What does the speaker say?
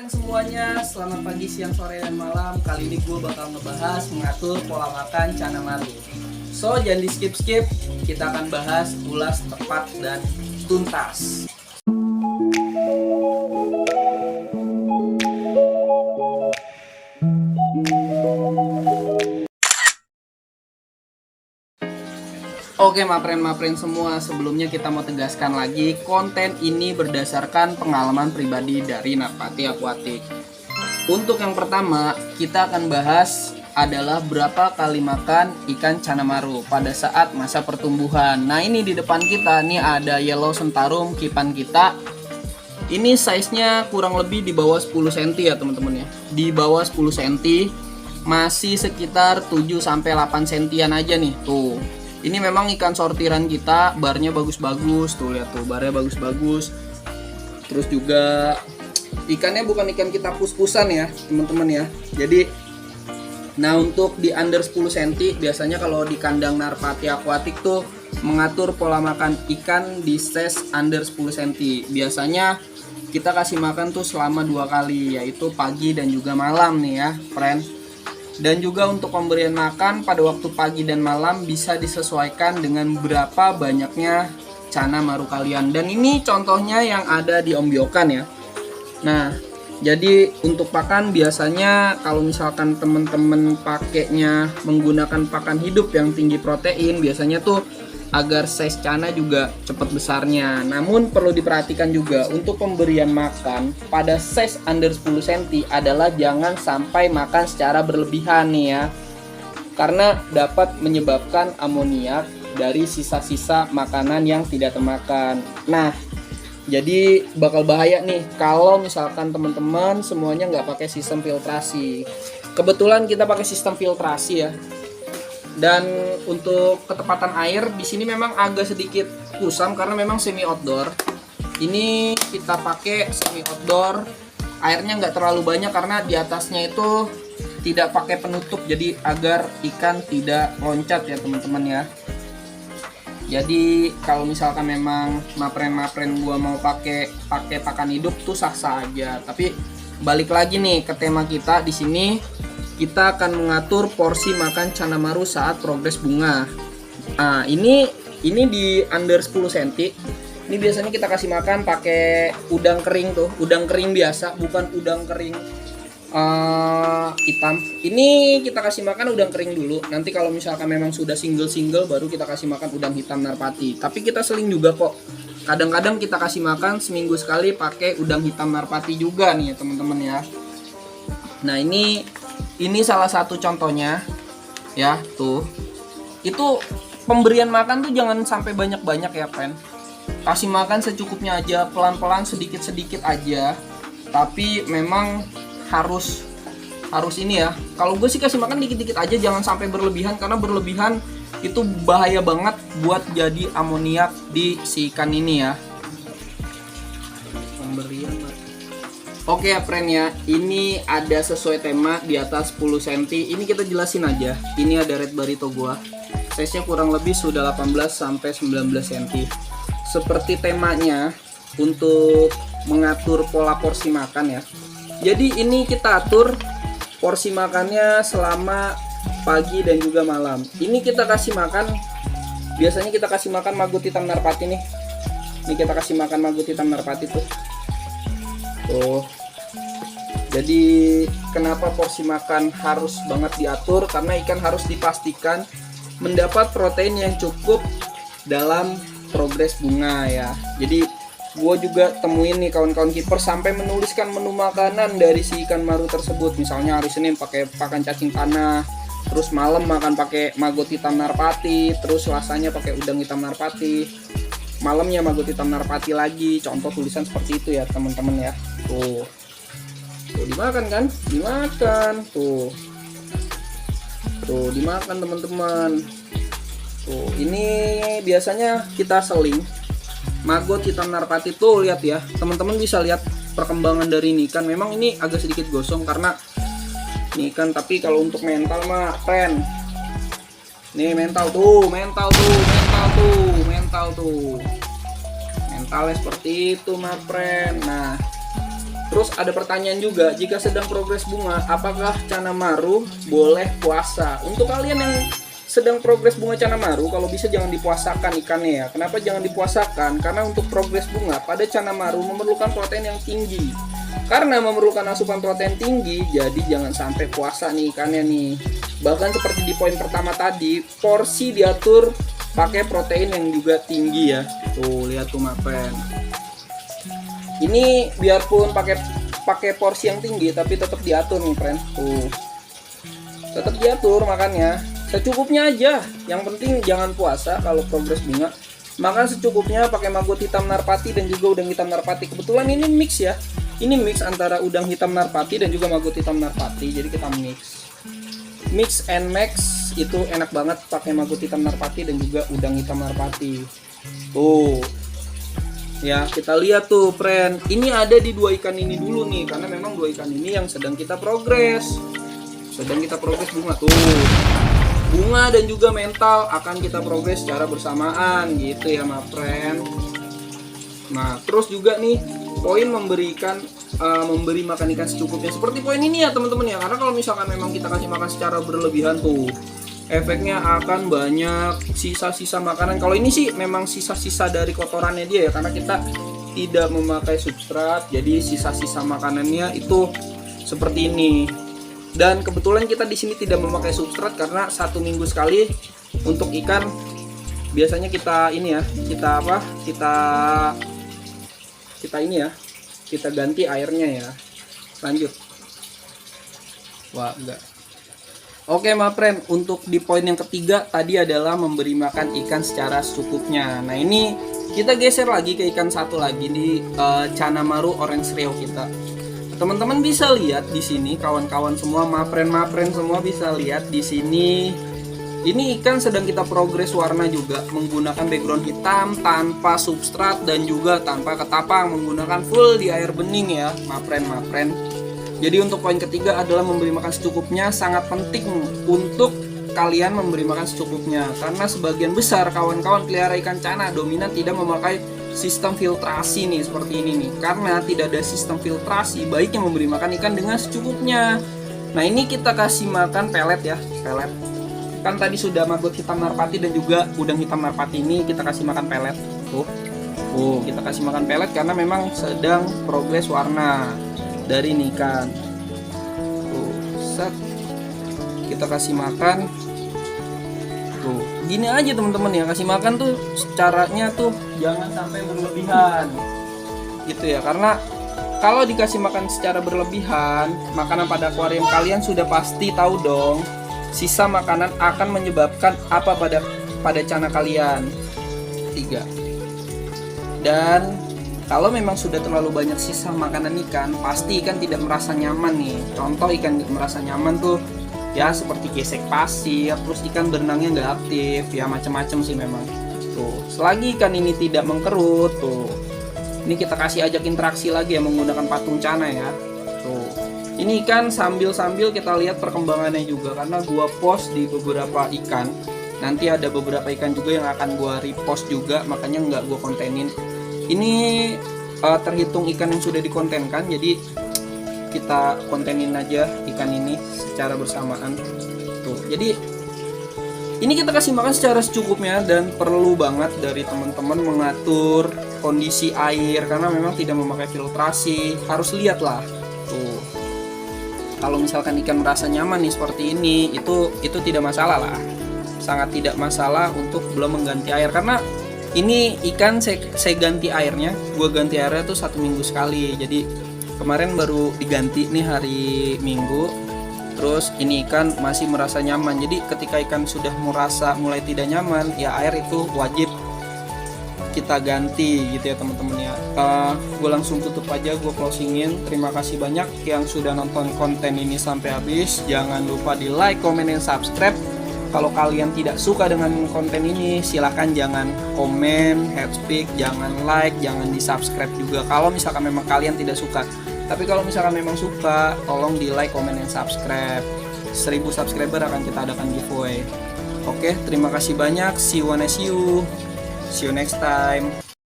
friend semuanya, selamat pagi, siang, sore, dan malam. Kali ini gue bakal ngebahas mengatur pola makan Cana Maru. So, jangan di skip-skip, kita akan bahas, ulas, tepat, dan tuntas. Oke mapren semua, sebelumnya kita mau tegaskan lagi, konten ini berdasarkan pengalaman pribadi dari Narpati Aquatic. Untuk yang pertama, kita akan bahas adalah berapa kali makan ikan Cana Maru pada saat masa pertumbuhan. Nah, ini di depan kita nih ada yellow sentarum kipan kita. Ini size-nya kurang lebih di bawah 10 cm ya teman-teman ya. Di bawah 10 cm, masih sekitar 7-8 cm aja nih, tuh. Ini memang ikan sortiran kita, barnya bagus-bagus, tuh lihat tuh, barnya bagus-bagus. Terus juga ikannya bukan ikan kita pus-pusan ya, teman-teman ya. Jadi, nah untuk di under 10 cm, biasanya kalau di kandang Narpati Aquatic tuh mengatur pola makan ikan di size under 10 cm. Biasanya kita kasih makan tuh selama 2 kali, yaitu pagi dan juga malam nih ya, friend. Dan juga untuk pemberian makan pada waktu pagi dan malam bisa disesuaikan dengan berapa banyaknya Cana Maru kalian. Dan ini contohnya yang ada di ombyokan ya. Nah, jadi untuk pakan biasanya kalau misalkan teman-teman pakainya menggunakan pakan hidup yang tinggi protein, biasanya tuh agar size Cana juga cepat besarnya. Namun perlu diperhatikan juga untuk pemberian makan pada size under 10 cm adalah jangan sampai makan secara berlebihan nih ya. Karena dapat menyebabkan amoniak dari sisa-sisa makanan yang tidak termakan. Nah, jadi bakal bahaya nih kalau misalkan teman-teman semuanya nggak pakai sistem filtrasi. Kebetulan kita pakai sistem filtrasi ya. Dan untuk ketepatan air di sini memang agak sedikit kusam karena memang semi outdoor. Ini kita pakai semi outdoor, airnya nggak terlalu banyak karena di atasnya itu tidak pakai penutup, jadi agar ikan tidak loncat ya teman-teman ya. Jadi kalau misalkan memang mapren gua mau pakai pakan hidup tuh sah-sah aja. Tapi balik lagi nih ke tema kita di sini. Kita akan mengatur porsi makan Cana Maru saat progres bunga. Nah, ini di under 10 cm. Ini biasanya kita kasih makan pakai udang kering tuh, udang kering biasa, bukan udang kering hitam. Ini kita kasih makan udang kering dulu. Nanti kalau misalkan memang sudah single baru kita kasih makan udang hitam Narpati. Tapi kita seling juga kok. Kadang-kadang kita kasih makan seminggu sekali pakai udang hitam Narpati juga nih ya teman-teman ya. Nah, ini salah satu contohnya ya tuh. Itu pemberian makan tuh jangan sampai banyak-banyak ya friend. Kasih makan secukupnya aja, pelan-pelan sedikit-sedikit aja. Tapi memang harus ini ya. Kalau gue sih kasih makan dikit-dikit aja, jangan sampai berlebihan karena berlebihan itu bahaya banget buat jadi amoniak di si ikan ini ya. Pemberian oke ya friend ya, ini ada sesuai tema di atas 10 cm. Ini kita jelasin aja. Ini ada red barito gua. Size-nya kurang lebih sudah 18-19 cm. Seperti temanya untuk mengatur pola porsi makan ya. Jadi ini kita atur porsi makannya selama pagi dan juga malam. Ini kita kasih makan, biasanya kita kasih makan maggot hitam Narpati nih. Ini kita kasih makan maggot hitam Narpati tuh. Tuh. Jadi kenapa porsi makan harus banget diatur? Karena ikan harus dipastikan mendapat protein yang cukup dalam progres bunga ya. Jadi gue juga temuin nih kawan-kawan keeper sampai menuliskan menu makanan dari si ikan maru tersebut. Misalnya hari Senin pakai pakan cacing tanah, terus malam makan pakai maggot hitam Narpati, terus Selasanya pakai udang hitam Narpati, malamnya maggot hitam Narpati lagi. Contoh tulisan seperti itu ya teman-teman ya. Tuh dimakan kan, dimakan tuh dimakan teman-teman. Tuh ini biasanya kita seling maggot hitam Narpati tuh, lihat ya teman-teman, bisa lihat perkembangan dari ini kan. Memang ini agak sedikit gosong karena ini kan, tapi kalau untuk mental mah friend, nih mentalnya seperti itu mah friend. Nah Terus ada pertanyaan juga, jika sedang progres bunga, apakah Canamaru boleh puasa? Untuk kalian yang sedang progres bunga Canamaru, kalau bisa jangan dipuasakan ikannya ya. Kenapa jangan dipuasakan? Karena untuk progres bunga pada Canamaru memerlukan protein yang tinggi. Karena memerlukan asupan protein tinggi, jadi jangan sampai puasa nih ikannya nih. Bahkan seperti di poin pertama tadi, porsi diatur pakai protein yang juga tinggi ya. Tuh, lihat tuh mapen. Ini biarpun pakai porsi yang tinggi tapi tetap diatur nih friend. Tuh. Tetap diatur makannya. Secukupnya aja. Yang penting jangan puasa kalau progres bunga. Makan secukupnya pakai maggot hitam narpati dan juga udang hitam narpati. Kebetulan ini mix ya. Ini mix antara udang hitam narpati dan juga maggot hitam narpati. Jadi kita mix. Mix and max itu enak banget pakai maggot hitam narpati dan juga udang hitam narpati. Tuh. Ya, kita lihat tuh, friend. Ini ada di dua ikan ini dulu nih, karena memang dua ikan ini yang sedang kita progres. Sedang kita progres bunga tuh. Bunga dan juga mental akan kita progres secara bersamaan gitu ya, my friend. Nah, terus juga nih poin memberi makan ikan secukupnya. Seperti poin ini ya, teman-teman ya. Karena kalau misalkan memang kita kasih makan secara berlebihan tuh, efeknya akan banyak sisa-sisa makanan. Kalau ini sih memang sisa-sisa dari kotorannya dia ya, karena kita tidak memakai substrat, jadi sisa-sisa makanannya itu seperti ini. Dan kebetulan kita di sini tidak memakai substrat karena 1 minggu sekali untuk ikan biasanya kita ini ya, kita ini ya, kita ganti airnya ya. Lanjut. Wah, enggak. Oke, my friend, untuk di poin yang ketiga tadi adalah memberi makan ikan secara secukupnya. Nah, ini kita geser lagi ke ikan satu lagi di Canamaru Orange Rio kita. Teman-teman bisa lihat di sini, kawan-kawan semua, my friend semua bisa lihat di sini. Ini ikan sedang kita progres warna juga menggunakan background hitam tanpa substrat dan juga tanpa ketapang, menggunakan full di air bening ya, my friend. Jadi untuk poin ketiga adalah memberi makan secukupnya. Sangat penting untuk kalian memberi makan secukupnya, karena sebagian besar kawan-kawan pelihara ikan cana dominan tidak memakai sistem filtrasi nih seperti ini nih. Karena tidak ada sistem filtrasi, baiknya memberi makan ikan dengan secukupnya. Nah, ini kita kasih makan pelet ya, pelet. Kan tadi sudah maggot hitam narpati dan juga udang hitam narpati, ini kita kasih makan pelet. Tuh, kita kasih makan pelet karena memang sedang progres warna dari ini ikan. Tuh, set. Kita kasih makan. Tuh, gini aja teman-teman ya, kasih makan tuh caranya tuh jangan sampai berlebihan. Gitu ya, karena kalau dikasih makan secara berlebihan, makanan pada akuarium kalian sudah pasti tahu dong, sisa makanan akan menyebabkan apa pada cana kalian. 3. Dan kalau memang sudah terlalu banyak sisa makanan ikan, pasti ikan tidak merasa nyaman nih. Contoh ikan merasa nyaman tuh ya seperti gesek pasir, terus ikan berenangnya nggak aktif, ya macam-macam sih memang. Tuh, selagi ikan ini tidak mengkerut, tuh, ini kita kasih ajak interaksi lagi ya menggunakan patung cana ya. Tuh, ini ikan sambil kita lihat perkembangannya juga, karena gua post di beberapa ikan. Nanti ada beberapa ikan juga yang akan gua repost juga, makanya nggak gua kontenin. Ini terhitung ikan yang sudah dikontenkan, jadi kita kontenin aja ikan ini secara bersamaan. Tuh, jadi ini kita kasih makan secara secukupnya, dan perlu banget dari teman-teman mengatur kondisi air karena memang tidak memakai filtrasi. Harus lihat lah. Tuh, kalau misalkan ikan merasa nyaman nih seperti ini, itu tidak masalah lah, sangat tidak masalah untuk belum mengganti air. Karena ini ikan saya ganti airnya, gue ganti airnya tuh 1 minggu sekali. Jadi kemarin baru diganti nih hari Minggu. Terus ini ikan masih merasa nyaman. Jadi ketika ikan sudah merasa mulai tidak nyaman, ya air itu wajib kita ganti gitu ya teman-teman ya. Gue langsung tutup aja, gue closingin. Terima kasih banyak yang sudah nonton konten ini sampai habis. Jangan lupa di like, comment, dan subscribe. Kalau kalian tidak suka dengan konten ini, silahkan jangan komen, hate speak, jangan like, jangan di subscribe juga kalau misalkan memang kalian tidak suka. Tapi kalau misalkan memang suka, tolong di like, komen, dan subscribe. 1000 subscriber akan kita adakan giveaway. Oke, terima kasih banyak. See you next time.